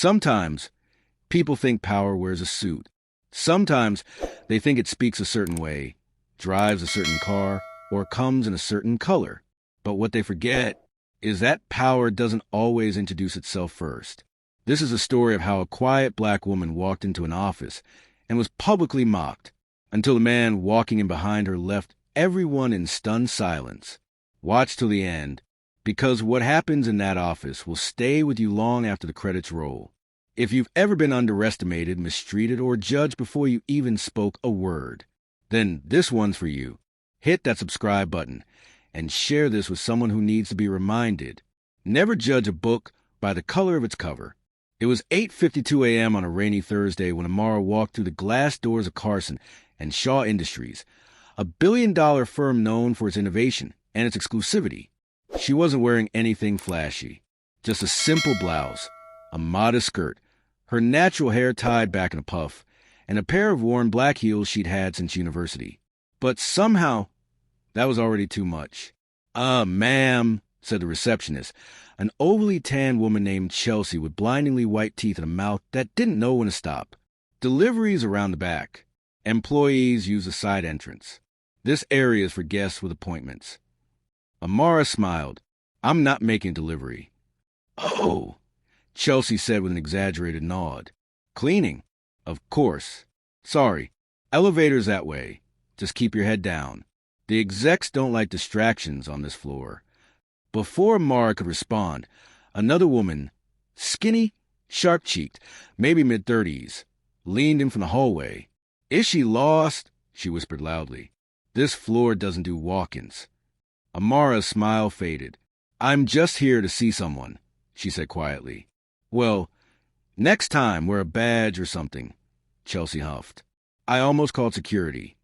Sometimes people think power wears a suit. Sometimes they think it speaks a certain way, drives a certain car, or comes in a certain color. But what they forget is that power doesn't always introduce itself first. This is a story of how a quiet black woman walked into an office and was publicly mocked until the man walking in behind her left everyone in stunned silence. Watch till the end, because what happens in that office will stay with you long after the credits roll. If you've ever been underestimated, mistreated, or judged before you even spoke a word, then this one's for you. Hit that subscribe button and share this with someone who needs to be reminded. Never judge a book by the color of its cover. It was 8:52 a.m. on a rainy Thursday when Amara walked through the glass doors of Carson and Shaw Industries, a billion-dollar firm known for its innovation and its exclusivity. She wasn't wearing anything flashy, just a simple blouse, a modest skirt, her natural hair tied back in a puff, and a pair of worn black heels she'd had since university. But somehow, that was already too much. Ma'am," said the receptionist, an overly tan woman named Chelsea with blindingly white teeth and a mouth that didn't know when to stop. "Deliveries around the back. Employees use the side entrance. This area is for guests with appointments." Amara smiled. "I'm not making delivery." "Oh," Chelsea said with an exaggerated nod. "Cleaning? Of course. Sorry. Elevator's that way. Just keep your head down. The execs don't like distractions on this floor." Before Amara could respond, another woman, skinny, sharp-cheeked, maybe mid-30s, leaned in from the hallway. "Is she lost?" she whispered loudly. "This floor doesn't do walk-ins." Amara's smile faded. "I'm just here to see someone," she said quietly. "Well, next time wear a badge or something," Chelsea huffed. "I almost called security."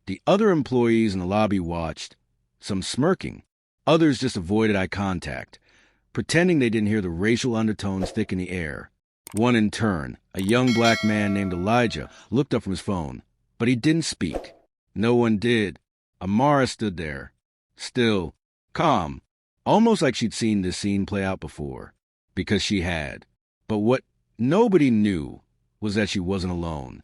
The other employees in the lobby watched, some smirking. Others just avoided eye contact, pretending they didn't hear the racial undertones thick in the air. One in turn, a young black man named Elijah, looked up from his phone, but he didn't speak. No one did. Amara stood there, still, calm, almost like she'd seen this scene play out before, because she had. But what nobody knew was that she wasn't alone.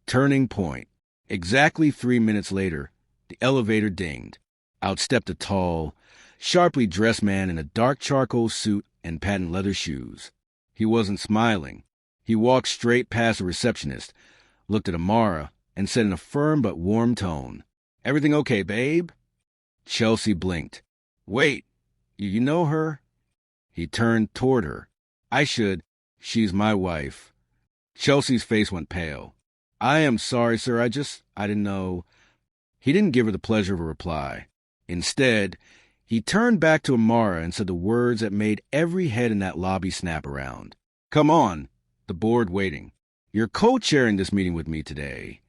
Turning point. Exactly 3 minutes later, the elevator dinged. Out stepped a tall, sharply dressed man in a dark charcoal suit and patent leather shoes. He wasn't smiling. He walked straight past the receptionist, looked at Amara, and said in a firm but warm tone, "Everything okay, babe?" Chelsea blinked. "Wait, you know her?" He turned toward her. "I should. She's my wife." Chelsea's face went pale. "I am sorry, sir. I didn't know." He didn't give her the pleasure of a reply. Instead, he turned back to Amara and said the words that made every head in that lobby snap around. "Come on, the board waiting. You're co-chairing this meeting with me today."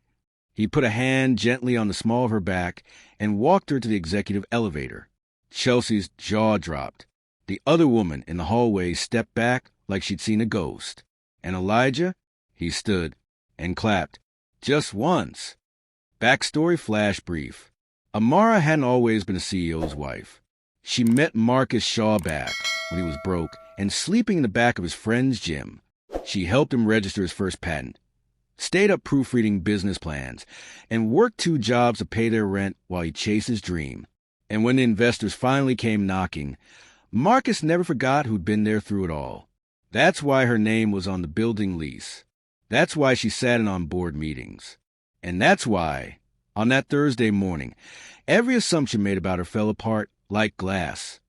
He put a hand gently on the small of her back and walked her to the executive elevator. Chelsea's jaw dropped. The other woman in the hallway stepped back like she'd seen a ghost. And Elijah? He stood and clapped. Just once. Backstory flash brief. Amara hadn't always been a CEO's wife. She met Marcus Shaw back when he was broke and sleeping in the back of his friend's gym. She helped him register his first patent, stayed up proofreading business plans, and worked 2 jobs to pay their rent while he chased his dream. And when the investors finally came knocking, Marcus never forgot who'd been there through it all. That's why her name was on the building lease. That's why she sat in on board meetings. And that's why, on that Thursday morning, every assumption made about her fell apart like glass.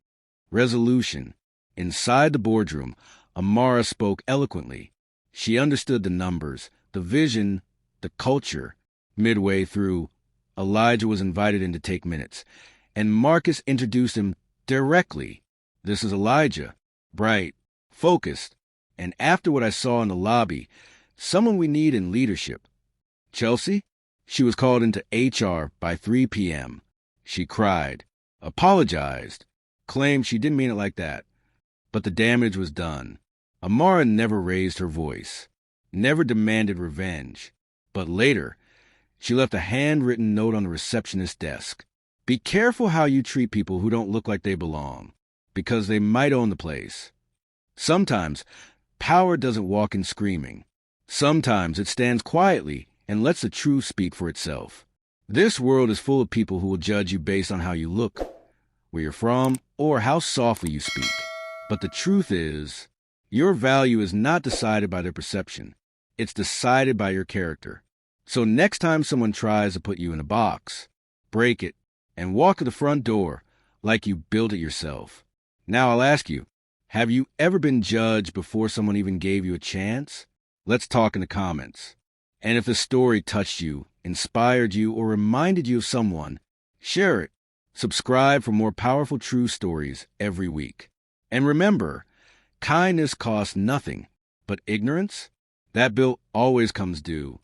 Resolution. Inside the boardroom, Amara spoke eloquently. She understood the numbers, the vision, the culture. Midway through, Elijah was invited in to take minutes, and Marcus introduced him directly. "This is Elijah, bright, focused, and after what I saw in the lobby, someone we need in leadership." Chelsea? She was called into HR by 3 p.m. She cried, apologized, claimed she didn't mean it like that. But the damage was done. Amara never raised her voice, never demanded revenge. But later, she left a handwritten note on the receptionist's desk. "Be careful how you treat people who don't look like they belong, because they might own the place. Sometimes Power doesn't walk in screaming. Sometimes it stands quietly and lets the truth speak for itself. This world is full of people who will judge you based on how you look, where you're from, or how softly you speak. But the truth is, your value is not decided by their perception. It's decided by your character. So next time someone tries to put you in a box, break it and walk to the front door like you built it yourself. Now I'll ask you, have you ever been judged before someone even gave you a chance? Let's talk in the comments. And if the story touched you, inspired you, or reminded you of someone, share it. Subscribe for more powerful true stories every week. And remember, kindness costs nothing, but ignorance, that bill always comes due.